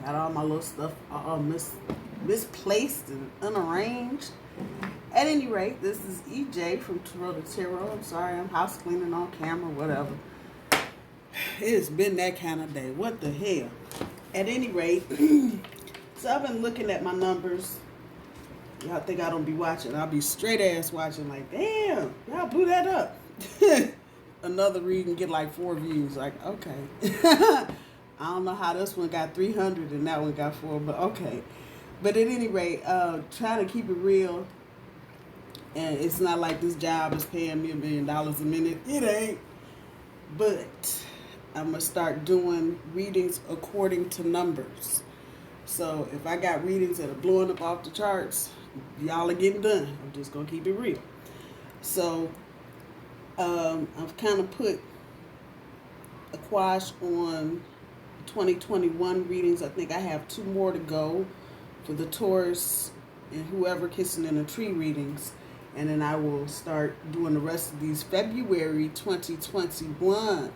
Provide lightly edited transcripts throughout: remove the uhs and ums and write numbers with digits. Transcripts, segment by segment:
Got all my little stuff misplaced and unarranged. At any rate, this is EJ from Taurota. I'm sorry, I'm house cleaning on camera, whatever. It's been that kind of day. What the hell? At any rate, so I've been looking at my numbers. Y'all think I don't be watching. I'll be straight ass watching like, damn, y'all blew that up. Another reading get like 4 views. Like, okay. I don't know how this one got 300 and that one got 4, but okay. But at any rate, trying to keep it real. And it's not like this job is paying me $1 million a minute. It ain't. But I'm going to start doing readings according to numbers. So if I got readings that are blowing up off the charts, y'all are getting done. I'm just going to keep it real. So I've kind of put a quash on 2021 readings. I think I have 2 more to go for the Taurus and whoever kissing in a tree readings. And then I will start doing the rest of these February 2021.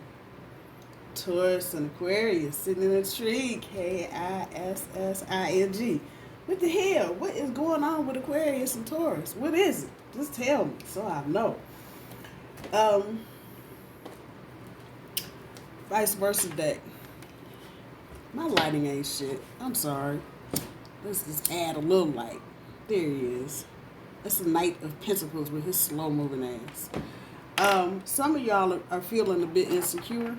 Taurus and Aquarius sitting in a tree. K-I-S-S-I-N-G. What the hell? What is going on with Aquarius and Taurus? What is it? Just tell me so I know. Vice versa deck. My lighting ain't shit. I'm sorry. Let's just add a little light. There he is. That's the Knight of Pentacles with his slow moving ass. Some of y'all are feeling a bit insecure.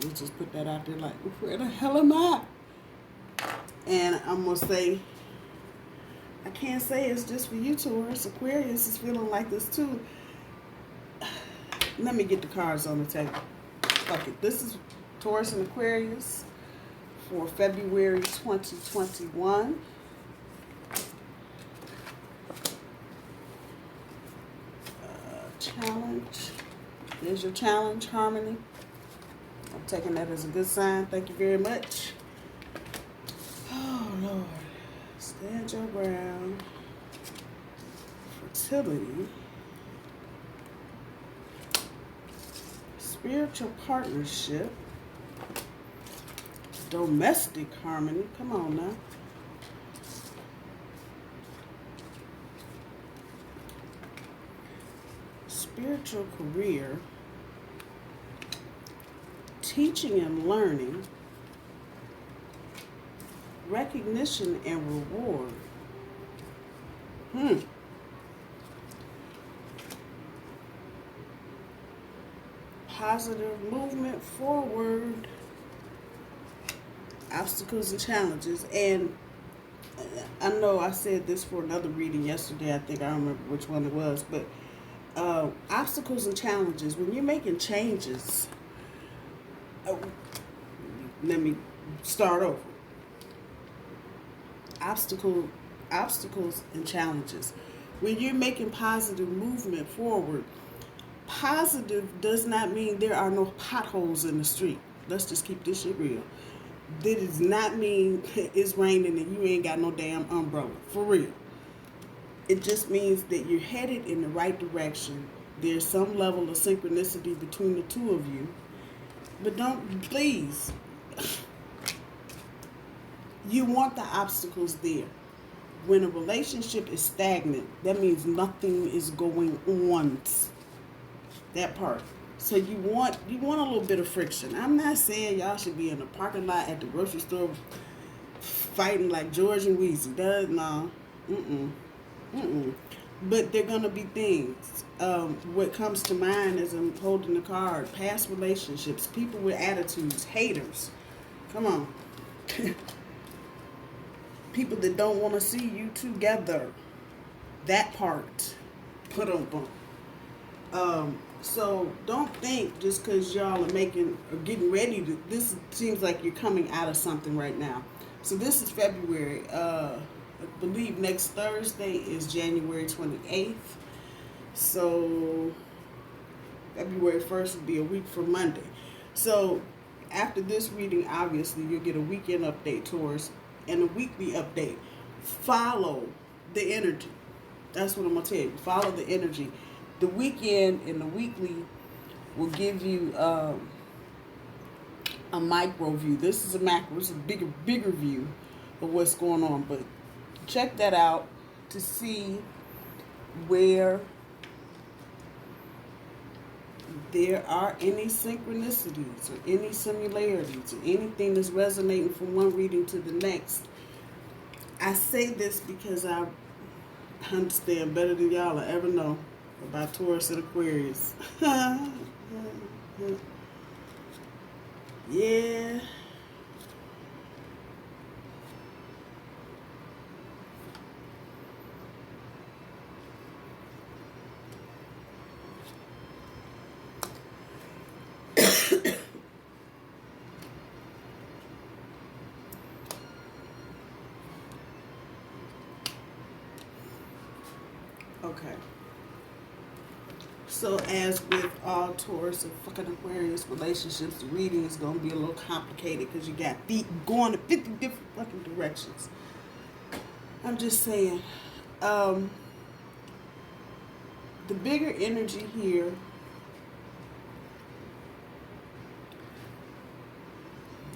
Let's just put that out there like, where the hell am I? And I'm going to say, I can't say it's just for you, Taurus. Aquarius is feeling like this too. Let me get the cards on the table. Fuck it. This is Taurus and Aquarius for February 2021. Challenge. There's your challenge, Harmony. I'm taking that as a good sign. Thank you very much. Oh, Lord. Stand your ground. Fertility. Spiritual partnership. Domestic harmony. Come on now. Spiritual career, teaching and learning, recognition and reward. Positive movement forward, obstacles and challenges. And I know I said this for another reading yesterday. I think I don't remember which one it was, but obstacles and challenges. When you're making changes, let me start over. Obstacles and challenges. When you're making positive movement forward, positive does not mean there are no potholes in the street. Let's just keep this shit real. That does not mean it's raining and you ain't got no damn umbrella. For real. It just means that you're headed in the right direction. There's some level of synchronicity between the two of you. But don't, please, you want the obstacles there. When a relationship is stagnant, that means nothing is going on. That part. So you want a little bit of friction. I'm not saying y'all should be in the parking lot at the grocery store fighting like George and Weezy. No. But they're going to be things. What comes to mind as I'm holding the card, past relationships, people with attitudes, haters. Come on. People that don't want to see you together. That part. Put on boom. So don't think just because y'all are getting ready to, this seems like you're coming out of something right now. So this is February. I believe next Thursday is January 28th. So February 1st will be a week from Monday. So after this reading, obviously, you'll get a weekend update, Taurus, and a weekly update. Follow the energy. That's what I'm going to tell you. Follow the energy. The weekend and the weekly will give you a micro view. This is a macro. It's a bigger view of what's going on. But check that out to see where there are any synchronicities or any similarities or anything that's resonating from one reading to the next. I say this because I understand better than y'all will ever know about Taurus and Aquarius. Yeah. Okay. So as with all Taurus and fucking Aquarius relationships, the reading is going to be a little complicated because you got feet going in 50 different fucking directions. I'm just saying, the bigger energy here,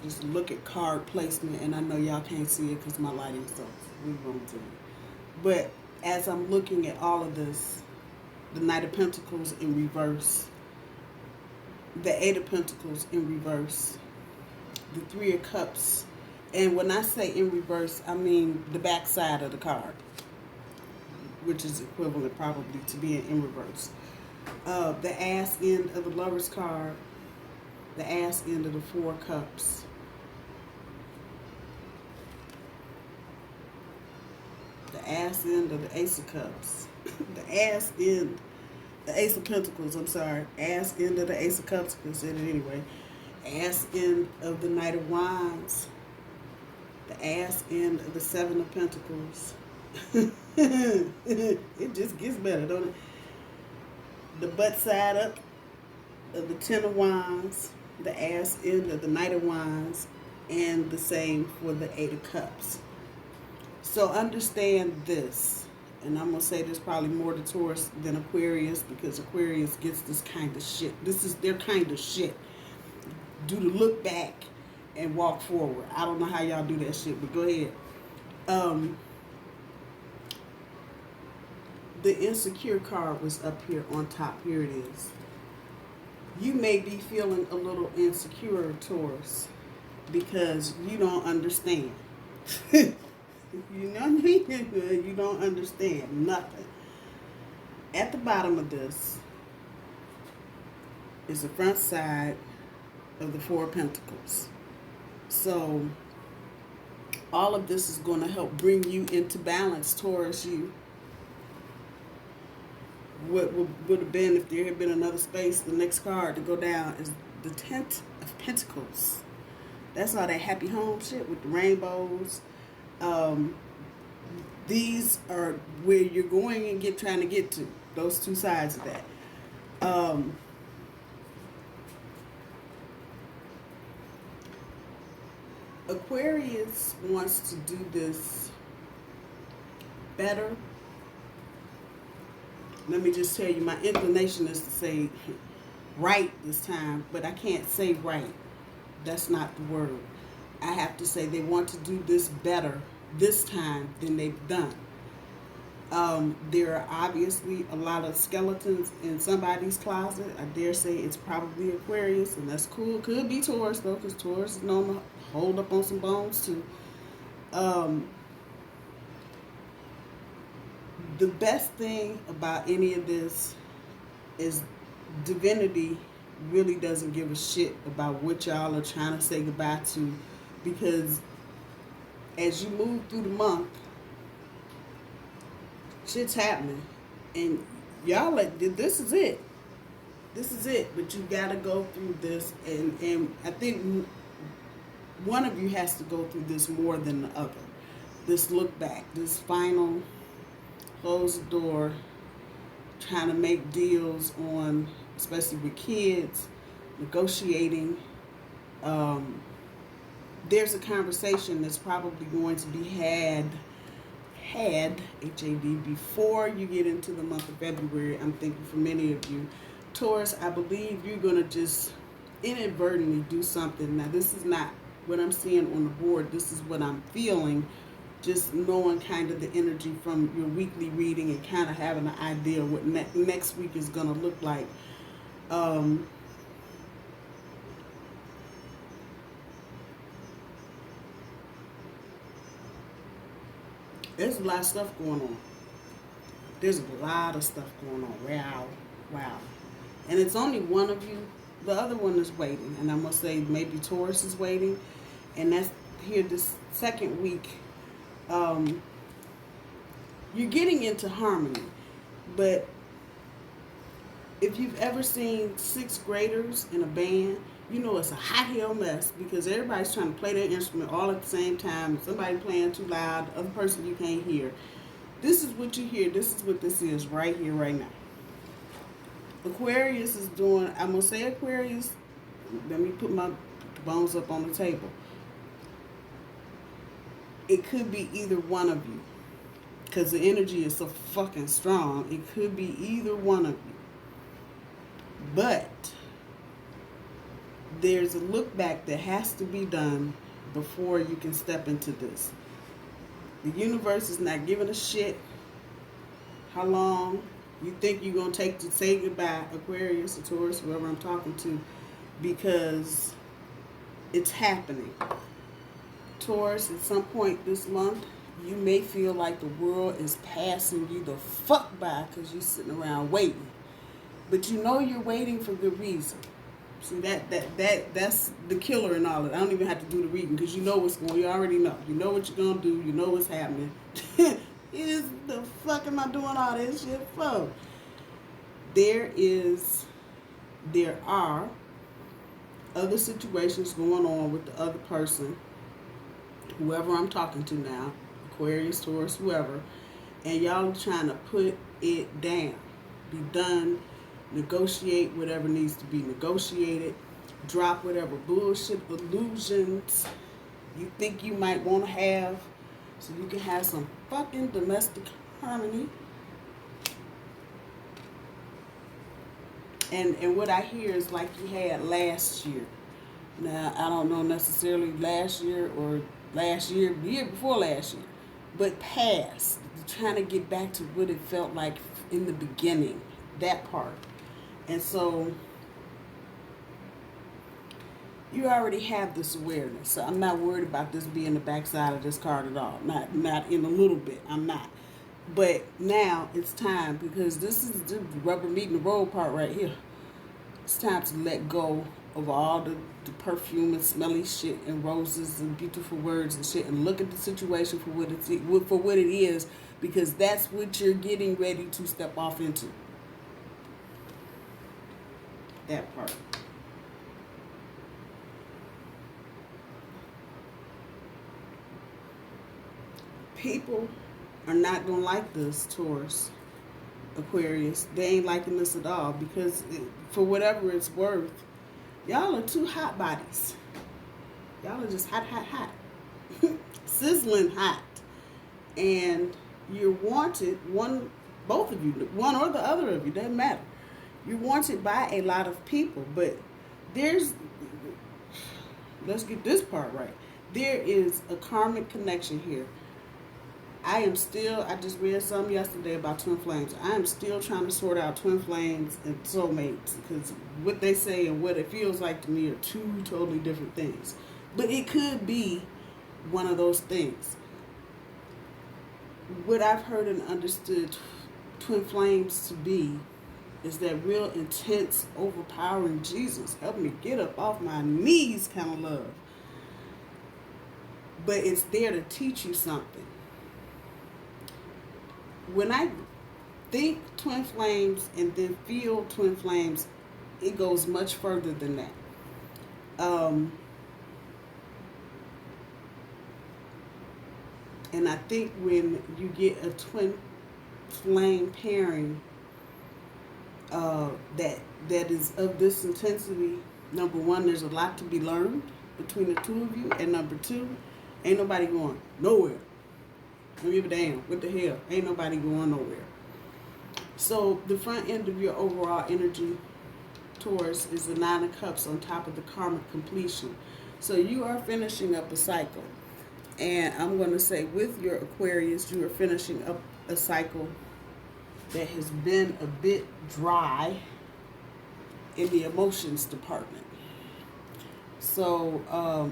just look at card placement, and I know y'all can't see it because my lighting sucks. We won't do it. But as I'm looking at all of this, the Knight of Pentacles in reverse, the Eight of Pentacles in reverse, the Three of Cups, and when I say in reverse, I mean the back side of the card, which is equivalent probably to being in reverse. The ass end of the Lover's card, the ass end of the Four of Cups, the ass end of the Ace of Cups, the ass end, the Ace of Pentacles, I'm sorry, ass end of the Ace of Cups, I said it anyway, ass end of the Knight of Wands, the ass end of the Seven of Pentacles. It just gets better, don't it? The butt side up of the Ten of Wands, the ass end of the Knight of Wands, and the same for the Eight of Cups. So understand this, and I'm going to say this probably more to Taurus than Aquarius, because Aquarius gets this kind of shit. This is their kind of shit. Do the look back and walk forward. I don't know how y'all do that shit, but go ahead. The insecure card was up here on top. Here it is. You may be feeling a little insecure, Taurus, because you don't understand. You know what I mean? You don't understand nothing. At the bottom of this is the front side of the Four of Pentacles. So all of this is going to help bring you into balance, Taurus. You what would have been, if there had been another space, the next card to go down is the Ten of Pentacles. That's all that happy home shit with the rainbows. These are where you're going and trying to get to. Those two sides of that. Aquarius wants to do this better. Let me just tell you, my inclination is to say right this time, but I can't say right. That's not the word. I have to say they want to do this better this time than they've done. There are obviously a lot of skeletons in somebody's closet. I dare say it's probably Aquarius, and that's cool. Could be Taurus, though, because Taurus is known to hold up on some bones, too. The best thing about any of this is divinity really doesn't give a shit about what y'all are trying to say goodbye to, because as you move through the month, shit's happening, and y'all like, this is it. This is it. But you gotta go through this, and I think one of you has to go through this more than the other. This look back, this final close the door, trying to make deals on, especially with kids, negotiating. There's a conversation that's probably going to be had, H-A-D, before you get into the month of February. I'm thinking for many of you. Taurus, I believe you're going to just inadvertently do something. Now, this is not what I'm seeing on the board. This is what I'm feeling, just knowing kind of the energy from your weekly reading and kind of having an idea what next week is going to look like. There's a lot of stuff going on. There's a lot of stuff going on. Wow. Wow. And it's only one of you. The other one is waiting. And I'm going to say maybe Taurus is waiting. And that's here this second week. You're getting into harmony. But if you've ever seen sixth graders in a band, you know it's a hot hell mess because everybody's trying to play their instrument all at the same time. Somebody playing too loud, the other person you can't hear. This is what you hear. This is what this is right here, right now. Aquarius is doing, I'm going to say Aquarius, let me put my bones up on the table. It could be either one of you because the energy is so fucking strong. It could be either one of you. But there's a look back that has to be done before you can step into this. The universe is not giving a shit how long you think you're going to take to say goodbye, Aquarius or Taurus, whoever I'm talking to, because it's happening. Taurus, at some point this month, you may feel like the world is passing you the fuck by because you're sitting around waiting. But you know you're waiting for good reason. See, that's the killer in all of it. I don't even have to do the reading because you know what's going on. You already know. You know what you're going to do. You know what's happening. Is the fuck am I doing all this shit for? There are other situations going on with the other person, whoever I'm talking to now, Aquarius, Taurus, whoever, and y'all are trying to put it down. Be done. Negotiate whatever needs to be negotiated. Drop whatever bullshit illusions you think you might want to have so you can have some fucking domestic harmony. And what I hear is like you had last year. Now, I don't know necessarily last year or last year, the year before last year, but past. Trying to get back to what it felt like in the beginning, that part. And so you already have this awareness. So I'm not worried about this being the backside of this card at all. Not in a little bit. I'm not. But now it's time because this is the rubber meeting the road part right here. It's time to let go of all the perfume and smelly shit and roses and beautiful words and shit and look at the situation for what it is because that's what you're getting ready to step off into. That part. People are not going to like this, Taurus, Aquarius. They ain't liking this at all because for whatever it's worth, y'all are two hot bodies. Y'all are just hot, hot, hot. Sizzling hot. And you're wanted, both of you, one or the other of you, doesn't matter. You're wanted by a lot of people, but let's get this part right. There is a karmic connection here. I just read something yesterday about twin flames. I am still trying to sort out twin flames and soulmates because what they say and what it feels like to me are two totally different things. But it could be one of those things. What I've heard and understood twin flames to be is that real intense, overpowering Jesus, help me get up off my knees kind of love. But it's there to teach you something. When I think twin flames and then feel twin flames, it goes much further than that. And I think when you get a twin flame pairing that is of this intensity, number one, there's a lot to be learned between the two of you, and number two, ain't nobody going nowhere. Don't give a damn. What the hell? Ain't nobody going nowhere. So the front end of your overall energy Taurus, is the Nine of Cups on top of the karmic completion. So you are finishing up a cycle. And I'm going to say with your Aquarius, you are finishing up a cycle that has been a bit dry in the emotions department. So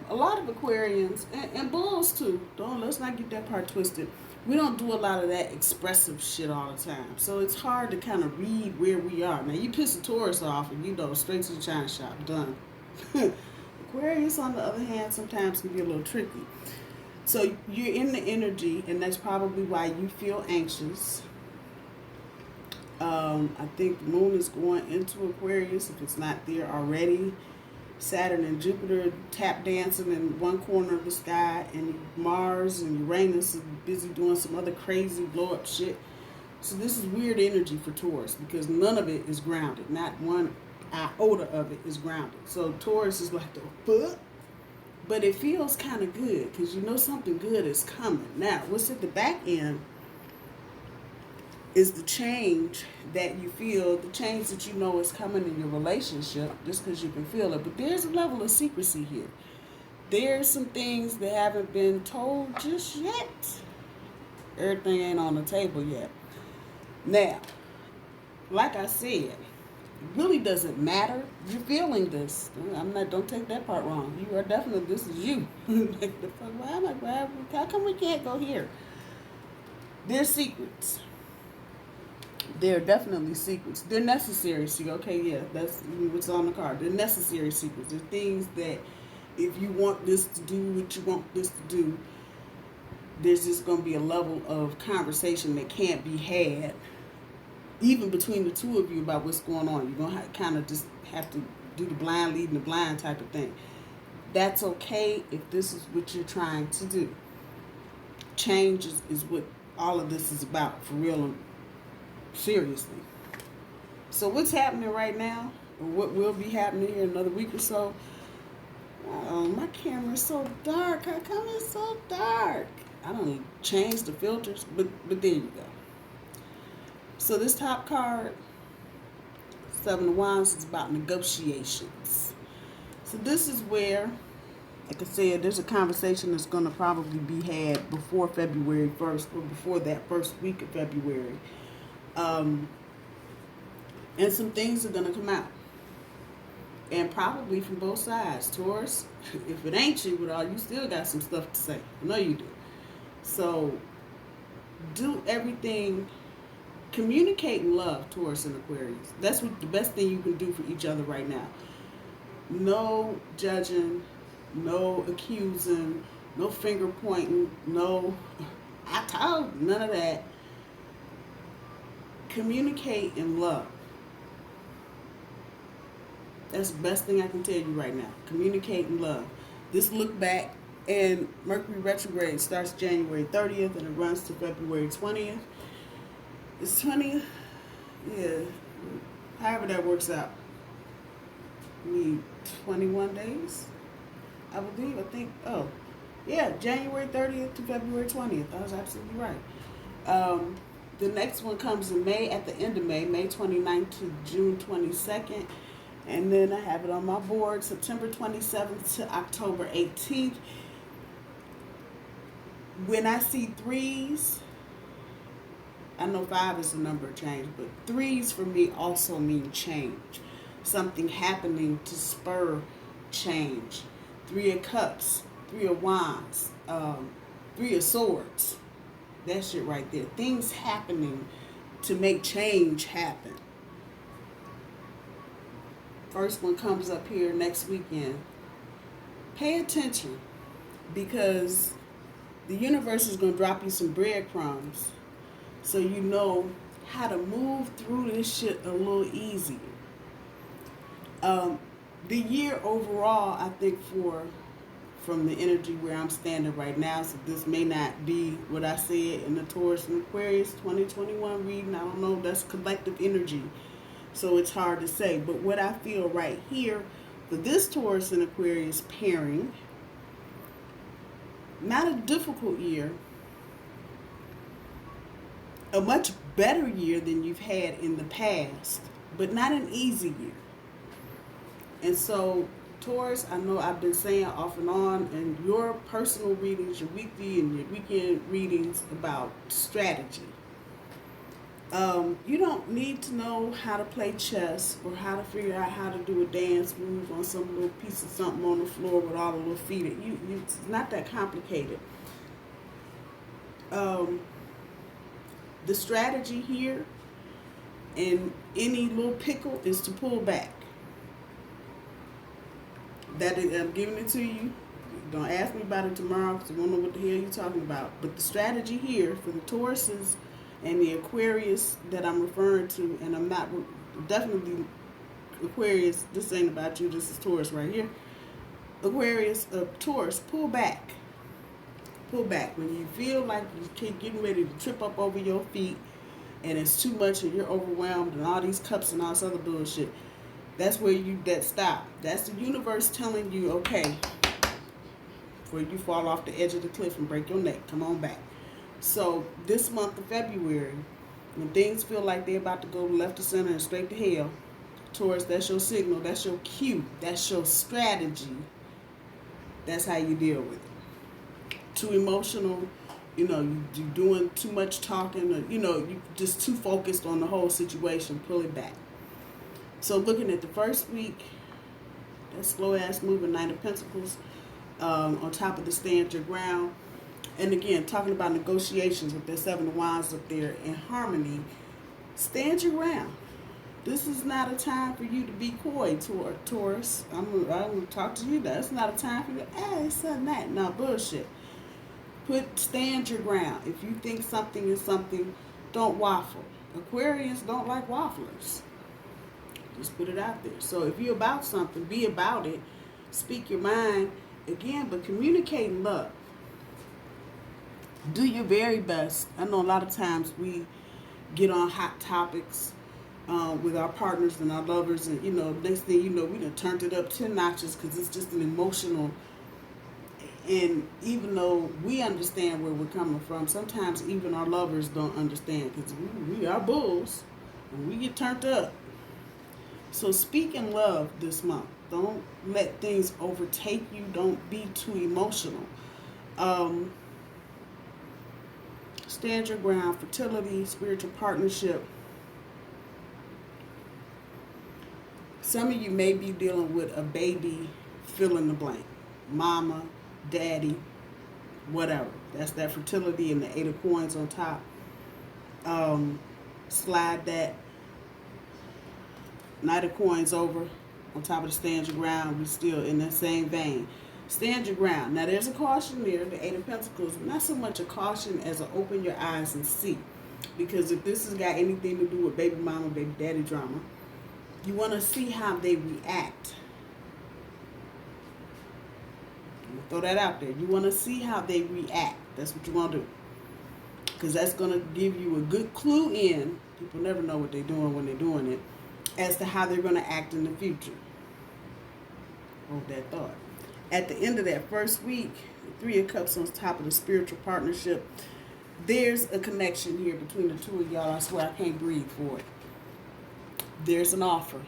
a lot of Aquarians, and bulls too, let's not get that part twisted. We don't do a lot of that expressive shit all the time. So it's hard to kind of read where we are. Now you piss a Taurus off and you know, straight to the china shop, done. Aquarius, on the other hand, sometimes can be a little tricky. So you're in the energy, and that's probably why you feel anxious. I think the moon is going into Aquarius, if it's not there already. Saturn and Jupiter tap dancing in one corner of the sky, and Mars and Uranus is busy doing some other crazy blow up shit. So this is weird energy for Taurus because none of it is grounded. Not one iota of it is grounded. So Taurus is like the fuck, but it feels kind of good because you know something good is coming. Now, what's at the back end is the change that you feel, the change that you know is coming in your relationship just because you can feel it. But there's a level of secrecy here. There's some things that haven't been told just yet. Everything ain't on the table yet. Now, like I said, it really doesn't matter. You're feeling this. Don't take that part wrong. You are definitely, this is you. Like, the fuck, why am I, how come we can't go here? There's secrets. They're definitely secrets. They're necessary. See, okay, yeah, that's what's on the card. They're necessary secrets. They're things that if you want this to do what you want this to do, there's just going to be a level of conversation that can't be had, even between the two of you, about what's going on. You're going to kind of just have to do the blind leading the blind type of thing. That's okay if this is what you're trying to do. Change is what all of this is about, for real and seriously. So what's happening right now, or what will be happening here in another week or so? Oh, my camera's so dark. How come it's so dark? I don't change the filters, but there you go. So this top card, Seven of Wands, is about negotiations. So this is where, like I said, there's a conversation that's going to probably be had before February 1st, or before that first week of February. And some things are going to come out. And probably from both sides. Taurus, if it ain't you with all, you still got some stuff to say. I know you do. So do everything. Communicate in love, Taurus and Aquarius. That's what the best thing you can do for each other right now. No judging, no accusing, no finger pointing, no I told, none of that. Communicate in love. That's the best thing I can tell you right now. Communicate in love. This look back, and Mercury retrograde starts January 30th and it runs to February 20th. It's 20th? Yeah. However that works out. We need 21 days? I believe, oh. Yeah, January 30th to February 20th. I was absolutely right. The next one comes in May, at the end of May, May 29th to June 22nd. And then I have it on my board, September 27th to October 18th. When I see threes, I know 5 is the number of change, but threes for me also mean change. Something happening to spur change. 3 of Cups, 3 of Wands, 3 of Swords. That shit right there. Things happening to make change happen. First one comes up here next weekend. Pay attention, because the universe is going to drop you some breadcrumbs so you know how to move through this shit a little easier. The year overall, I think, from the energy where I'm standing right now, so this may not be what I said in the Taurus and Aquarius 2021 reading. I don't know, that's collective energy, so it's hard to say. But what I feel right here for this Taurus and Aquarius pairing, not a difficult year, a much better year than you've had in the past, but not an easy year. And so, Taurus, I know I've been saying off and on in your personal readings, your weekly and your weekend readings about strategy. You don't need to know how to play chess or how to figure out how to do a dance move on some little piece of something on the floor with all the little feet. It's not that complicated. The strategy here in any little pickle is to pull back. That is, I'm giving it to you. Don't ask me about it tomorrow because I won't know what the hell you're talking about. But the strategy here for the Tauruses and the Aquarius that I'm referring to, and I'm not definitely Aquarius, this ain't about you, this is Taurus right here. Aquarius, Taurus, pull back. Pull back. When you feel like you keep getting ready to trip up over your feet and it's too much and you're overwhelmed and all these cups and all this other bullshit, that's where that stop. That's the universe telling you, okay, before you fall off the edge of the cliff and break your neck, come on back. So this month of February, when things feel like they're about to go left to center and straight to hell, Taurus, that's your signal, that's your cue, that's your strategy. That's how you deal with it. Too emotional, you're doing too much talking, or, you're just too focused on the whole situation, pull it back. So looking at the first week, that slow-ass moving Knight of Pentacles on top of the stand your ground. And again, talking about negotiations with that Seven of Wands up there in harmony, stand your ground. This is not a time for you to be coy, Taurus. I'm going to talk to you. That's not a time for you to, it's that. No, bullshit. Stand your ground. If you think something is something, don't waffle. Aquarians don't like wafflers. Just put it out there. So if you're about something, be about it. Speak your mind. Again, but communicate in love. Do your very best. I know a lot of times we get on hot topics with our partners and our lovers, and next thing you know, we done turned it up 10 notches because it's just an emotional. And even though we understand where we're coming from, sometimes even our lovers don't understand because we are bulls and we get turned up. So speak in love this month. Don't let things overtake you. Don't be too emotional. Stand your ground. Fertility, spiritual partnership. Some of you may be dealing with a baby, fill in the blank. Mama, daddy, whatever. That's that fertility and the 8 of coins on top. Slide that Knight of coins over on top of the stand your ground. We're still in that same vein. Stand your ground. Now there's a caution there, the 8 of Pentacles. Not so much a caution as a open your eyes and see. Because if this has got anything to do with baby mama, baby daddy drama, you want to see how they react. Throw that out there. You want to see how they react. That's what you want to do. Because that's going to give you a good clue in. People never know what they're doing when they're doing it. As to how they're going to act in the future. Hold that thought. At the end of that first week, 3 of Cups on top of the spiritual partnership, there's a connection here between the two of y'all. I swear I can't breathe for it. There's an offer.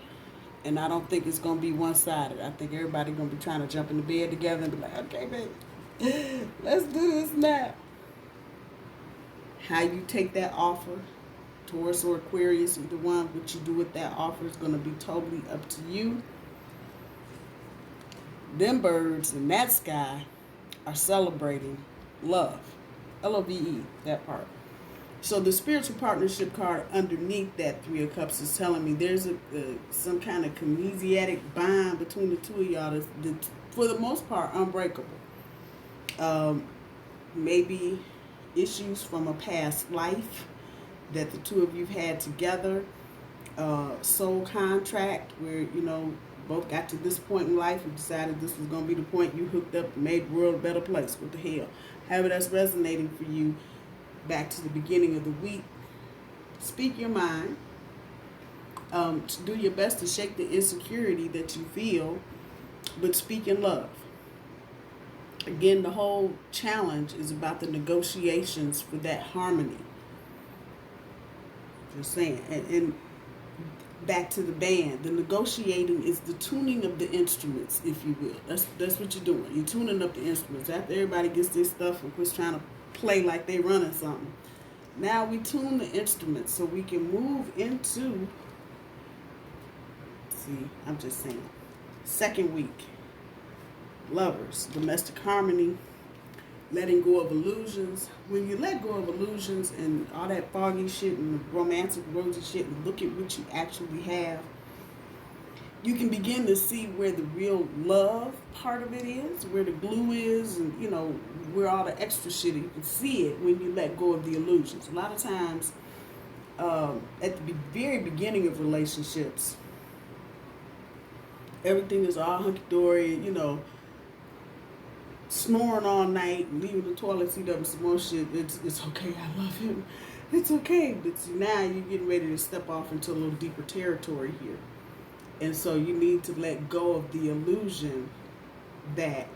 And I don't think it's going to be one-sided. I think everybody's going to be trying to jump in the bed together and be like, okay, baby, let's do this now. How you take that offer, Taurus or Aquarius, either one, what you do with that offer is going to be totally up to you. Them birds in that sky are celebrating love. Love, that part. So the spiritual partnership card underneath that 3 of Cups is telling me there's some kind of kinesiatic bond between the two of y'all that's for the most part, unbreakable. Maybe issues from a past life that the two of you had together. Soul contract where, both got to this point in life and decided this was going to be the point you hooked up and made the world a better place. What the hell? However that's resonating for you. Back to the beginning of the week. Speak your mind. Do your best to shake the insecurity that you feel, but speak in love. Again, the whole challenge is about the negotiations for that harmony. Just saying. And back to the band. The negotiating is the tuning of the instruments, if you will. That's what you're doing. You're tuning up the instruments. After everybody gets their stuff and quits trying to play like they running something. Now we tune the instruments so we can move into, see, I'm just saying, second week. Lovers, domestic harmony, letting go of illusions. When you let go of illusions and all that foggy shit and the romantic rosy shit and look at what you actually have, you can begin to see where the real love part of it is, where the glue is, and you know, where all the extra shit, you can see it when you let go of the illusions. A lot of times, at the very beginning of relationships, everything is all hunky-dory, you know, snoring all night, leaving the toilet seat up and some more shit. It's okay, I love him. It's okay. But now you're getting ready to step off into a little deeper territory here. And so you need to let go of the illusion that,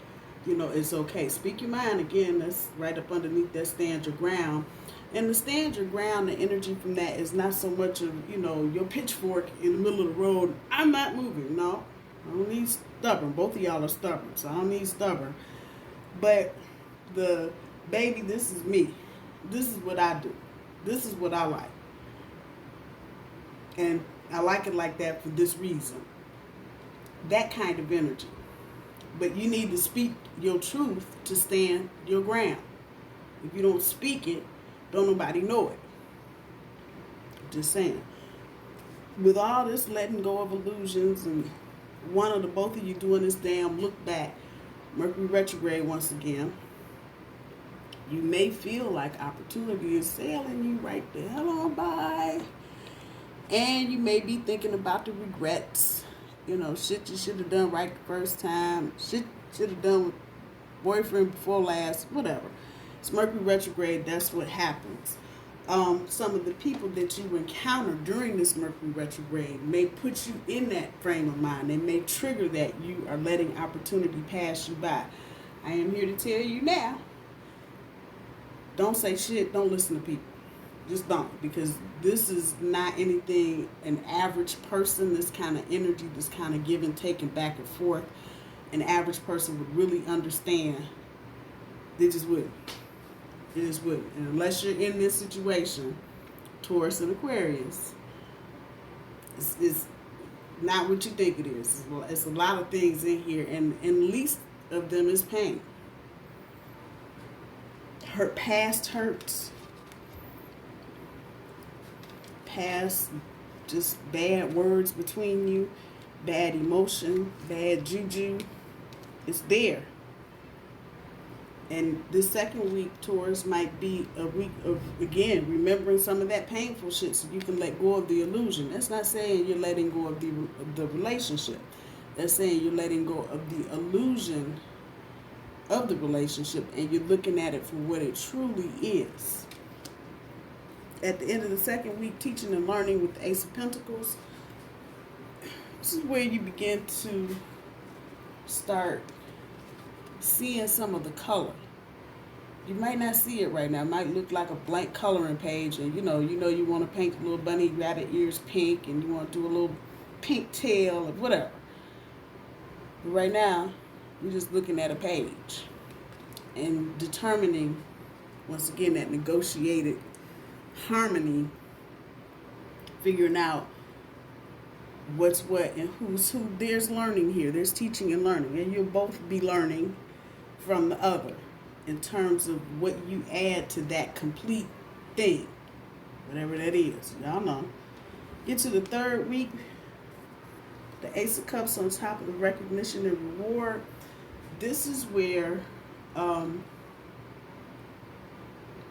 you know, it's okay. Speak your mind again. That's right up underneath that stand your ground. And the stand your ground, the energy from that is not so much of, you know, your pitchfork in the middle of the road. I'm not moving. No, I don't need stubborn. Both of y'all are stubborn, so I don't need stubborn. But the baby, this is me. This is what I do. This is what I like. And I like it like that for this reason. That kind of energy. But you need to speak your truth to stand your ground. If you don't speak it, don't nobody know it. Just saying. With all this letting go of illusions and one of the both of you doing this damn look back, Mercury retrograde once again, you may feel like opportunity is sailing you right the hell on by. And you may be thinking about the regrets. You know, shit you should have done right the first time. Shit should have done with boyfriend before last. Whatever. It's Mercury retrograde. That's what happens. Some of the people that you encounter during this Mercury retrograde may put you in that frame of mind. They may trigger that you are letting opportunity pass you by. I am here to tell you now, don't say shit, don't listen to people. Just don't, because this is not anything an average person, this kind of energy, this kind of give and take and back and forth, an average person would really understand. They just wouldn't. It just wouldn't. And unless you're in this situation, Taurus and Aquarius, it's not what you think it is. It's a lot of things in here, and least of them is pain. Hurt, past hurts, past just bad words between you, bad emotion, bad juju. It's there. And this second week, Taurus, might be a week of, again, remembering some of that painful shit so you can let go of the illusion. That's not saying you're letting go of the relationship. That's saying you're letting go of the illusion of the relationship and you're looking at it for what it truly is. At the end of the second week, teaching and learning with the Ace of Pentacles, this is where you begin to start seeing some of the color. You might not see it right now. It might look like a blank coloring page, and you know you want to paint a little bunny rabbit ears pink, and you want to do a little pink tail or whatever. But right now, you're just looking at a page and determining, once again, that negotiated harmony, figuring out what's what and who's who. There's learning here. There's teaching and learning, and you'll both be learning from the other in terms of what you add to that complete thing, whatever that is. Y'all know. Get to the third week, the Ace of Cups on top of the recognition and reward. This is where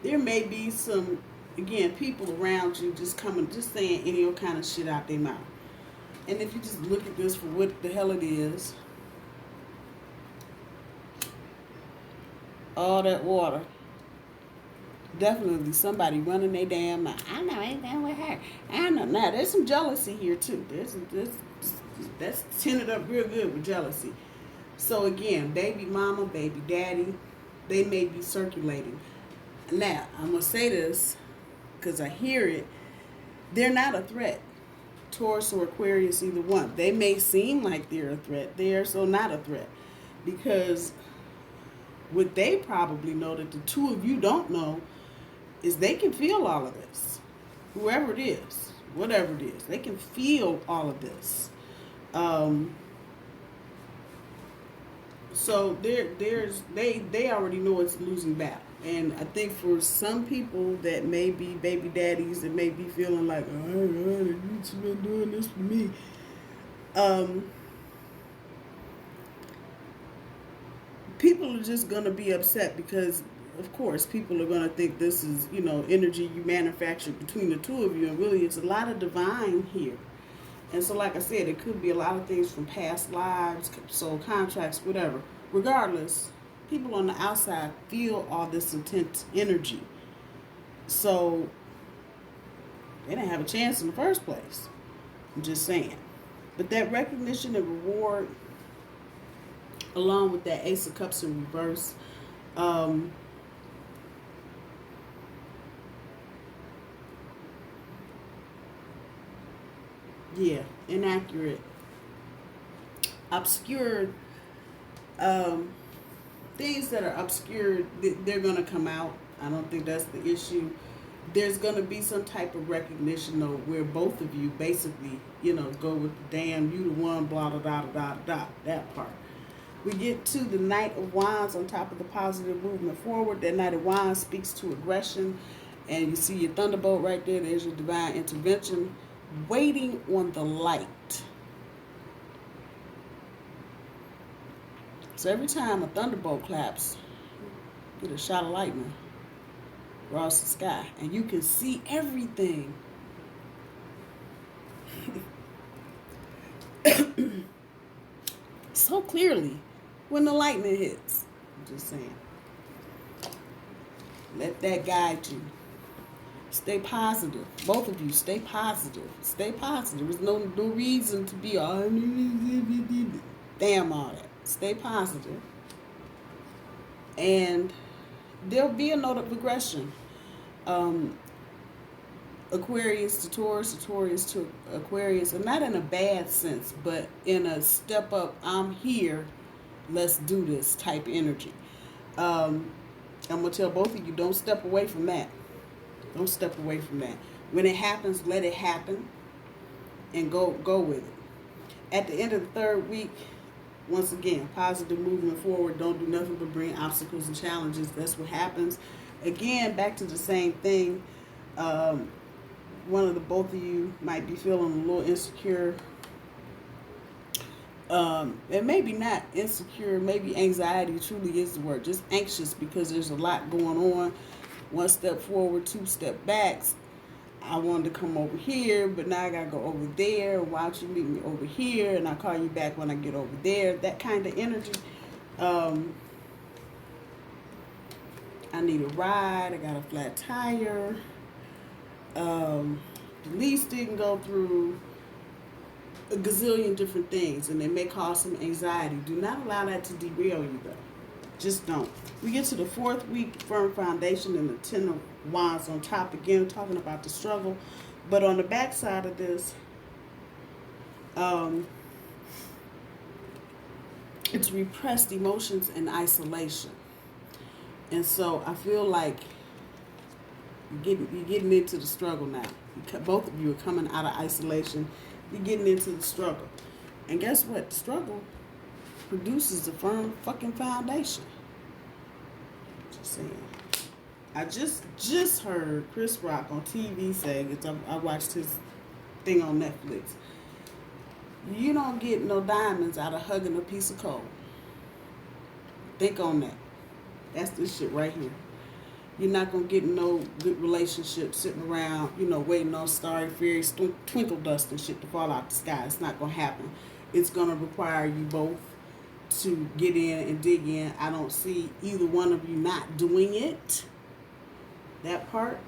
there may be some, again, people around you just saying any old kind of shit out their mouth. And if you just look at this for what the hell it is, all that water, definitely somebody running their damn mouth. I know ain't that with her. I know. Now, there's some jealousy here, too. That's tinted up real good with jealousy. So, again, baby mama, baby daddy, they may be circulating. Now, I'm going to say this because I hear it. They're not a threat. Taurus or Aquarius, either one. They may seem like they're a threat. They are so not a threat. Because what they probably know that the two of you don't know is they can feel all of this. Whoever it is, whatever it is, they can feel all of this. So they already know it's a losing battle. And I think for some people that may be baby daddies that may be feeling like, oh, you've been doing this for me. People are just going to be upset because, of course, people are going to think this is, energy you manufactured between the two of you. And really, it's a lot of divine here. And so, like I said, it could be a lot of things from past lives, soul contracts, whatever. Regardless, people on the outside feel all this intense energy. So, they didn't have a chance in the first place. I'm just saying. But that recognition and reward, along with that Ace of Cups in reverse, inaccurate, obscured, things that are obscured, they're going to come out. I don't think that's the issue. There's going to be some type of recognition, though, where both of you basically, go with the damn, you the one, blah, blah, blah, blah, blah, that part. We get to the Knight of Wands on top of the positive movement forward. That Knight of Wands speaks to aggression. And you see your thunderbolt right there. There's your divine intervention. Waiting on the light. So every time a thunderbolt claps, you get a shot of lightning across the sky. And you can see everything. So clearly when the lightning hits. I'm just saying. Let that guide you. Stay positive. Both of you, stay positive. Stay positive. There's no reason to be all damn all that. Stay positive. And there'll be a note of aggression. Aquarius to Taurus, Taurus to Aquarius, and not in a bad sense, but in a step up, I'm here, let's do this type energy. I'm going to tell both of you, don't step away from that. Don't step away from that. When it happens, let it happen and go with it. At the end of the third week, once again, positive movement forward. Don't do nothing but bring obstacles and challenges. That's what happens. Again, back to the same thing. One of the both of you might be feeling a little insecure. And maybe not insecure, maybe anxiety truly is the word. Just anxious because there's a lot going on. One step forward, two step backs. I wanted to come over here, but now I got to go over there. Why don't you meet me over here? And I'll call you back when I get over there. That kind of energy. I need a ride. I got a flat tire. The lease didn't go through. A gazillion different things, and they may cause some anxiety. Do not allow that to derail you, though. Just don't. We get to the fourth week, firm foundation, and the Ten of Wands on top again, talking about the struggle. But on the back side of this, it's repressed emotions and isolation. And so I feel like you're getting into the struggle now. Both of you are coming out of isolation. You're getting into the struggle. And guess what? The struggle produces a firm fucking foundation. Just saying. I just heard Chris Rock on TV say, I watched his thing on Netflix. You don't get no diamonds out of hugging a piece of coal. Think on that. That's this shit right here. You're not going to get no good relationship sitting around, waiting on starry fairies, twinkle dust and shit to fall out the sky. It's not going to happen. It's going to require you both to get in and dig in. I don't see either one of you not doing it. That part.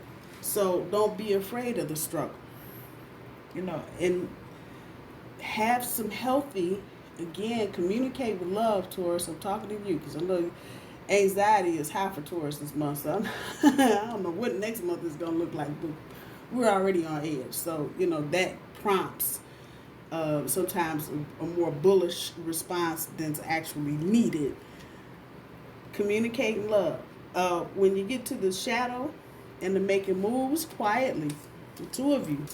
So don't be afraid of the struggle. And have some healthy, again, communicate with love, Taurus. I'm talking to you because I know anxiety is high for Taurus this month, so I don't know what next month is going to look like, but we're already on edge. So, that prompts sometimes a more bullish response than's actually needed. Communicating love. When you get to the shadow and the making moves quietly, the two of you.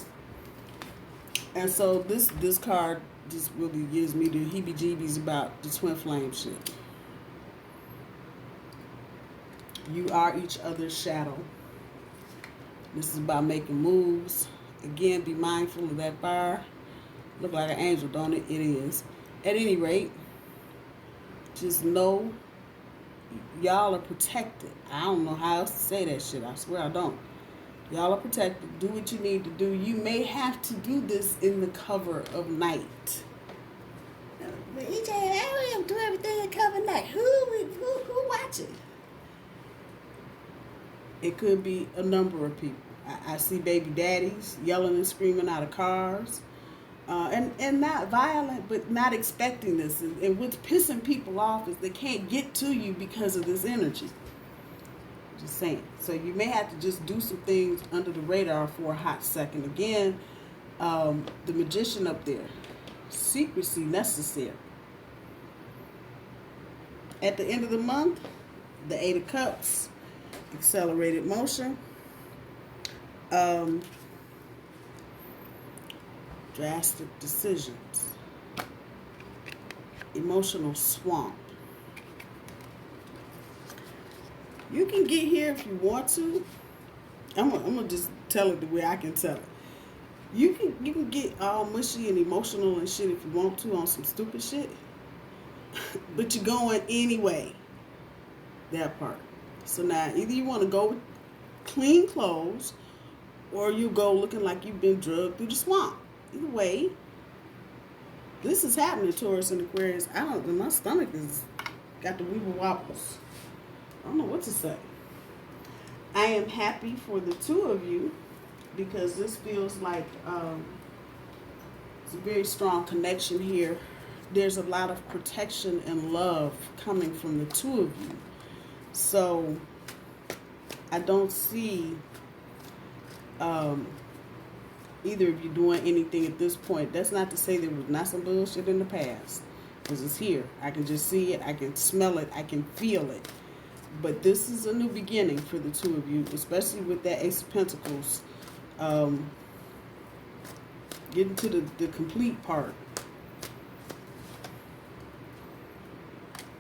And so this card just really gives me the heebie-jeebies about the twin flame shit. You are each other's shadow. This is about making moves. Again, be mindful of that fire. Look like an angel, don't it? It is. At any rate, just know y'all are protected. I don't know how else to say that shit. I swear I don't. Y'all are protected. Do what you need to do. You may have to do this in the cover of night. But EJ, I don't do everything in cover of night. Who watching? It could be a number of people. I see baby daddies yelling and screaming out of cars. And not violent, but not expecting this. And what's pissing people off is they can't get to you because of this energy. Just saying. So you may have to just do some things under the radar for a hot second. Again, the magician up there. Secrecy necessary. At the end of the month, the 8 of Cups, accelerated motion. Drastic decisions. Emotional swamp. You can get here if you want to. I'm gonna just tell it the way I can tell it. You can get all mushy and emotional and shit if you want to on some stupid shit. But you're going anyway. That part. So now either you want to go with clean clothes or you go looking like you've been drugged through the swamp. Either way, this is happening, Taurus and Aquarius. My stomach is got the weeble wobbles. I don't know what to say. I am happy for the two of you because this feels like it's a very strong connection here. There's a lot of protection and love coming from the two of you. So I don't see either of you doing anything at this point. That's not to say there was not some bullshit in the past, because it's here. I can just see it, I can smell it, I can feel it. But this is a new beginning for the two of you, especially with that Ace of Pentacles. Getting to the complete part.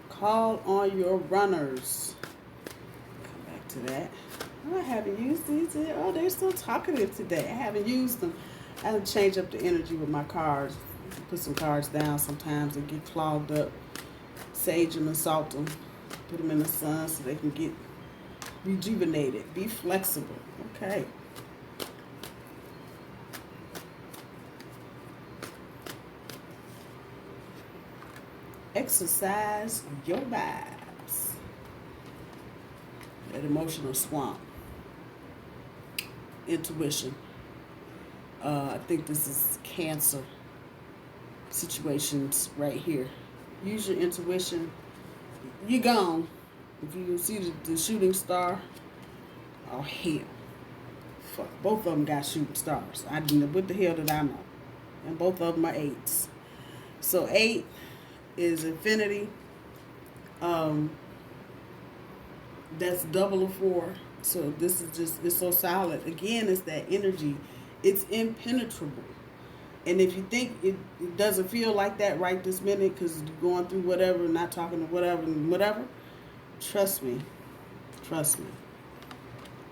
Call on your runners. Come back to that. I haven't used these. Oh, they're so talkative today. I haven't used them. I have to change up the energy with my cards. Put some cards down sometimes. They get clogged up. Sage them and salt them. Put them in the sun so they can get rejuvenated. Be flexible. Okay. Exercise your vibes. That emotional swamp. Intuition. I think this is Cancer situations right here. Use your intuition. You're gone. If you see the shooting star, oh hell. Fuck. Both of them got shooting stars. What the hell did I know? And both of them are 8s. So 8 is infinity. That's double of 4. So this is just, it's so solid. Again, it's that energy. It's impenetrable. And if you think it doesn't feel like that right this minute because you're going through whatever, not talking to whatever and whatever, trust me. Trust me.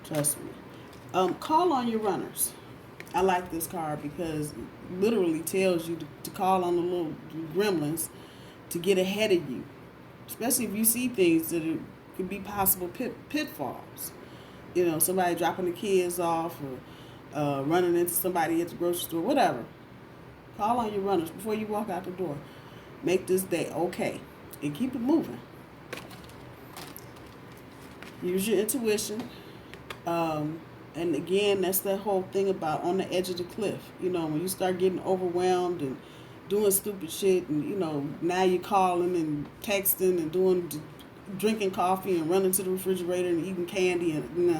Trust me. Call on your runners. I like this card because it literally tells you to call on the little gremlins to get ahead of you. Especially if you see things that could be possible pitfalls. You know, somebody dropping the kids off or running into somebody at the grocery store, whatever. Call on your runners before you walk out the door. Make this day okay and keep it moving. Use your intuition. And again, that's that whole thing about on the edge of the cliff. You know, when you start getting overwhelmed and doing stupid shit and, you know, now you're calling and texting and drinking coffee and running to the refrigerator and eating candy and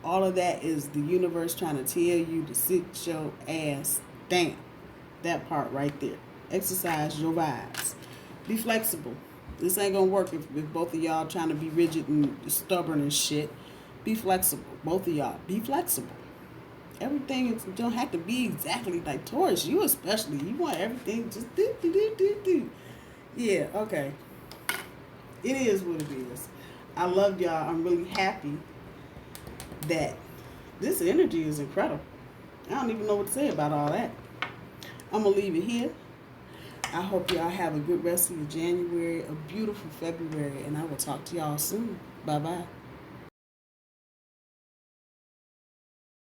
All of that is the universe trying to tell you to sit your ass down. That part right there. Exercise your vibes. Be flexible. This ain't gonna work if both of y'all trying to be rigid and stubborn and shit. Be flexible. Both of y'all. Be flexible. Everything don't have to be exactly like Taurus. You especially. You want everything just do. Yeah, okay. It is what it is. I love y'all. I'm really happy that this energy is incredible. I don't even know what to say about all that. I'm going to leave it here. I hope y'all have a good rest of your January, a beautiful February, and I will talk to y'all soon. Bye-bye.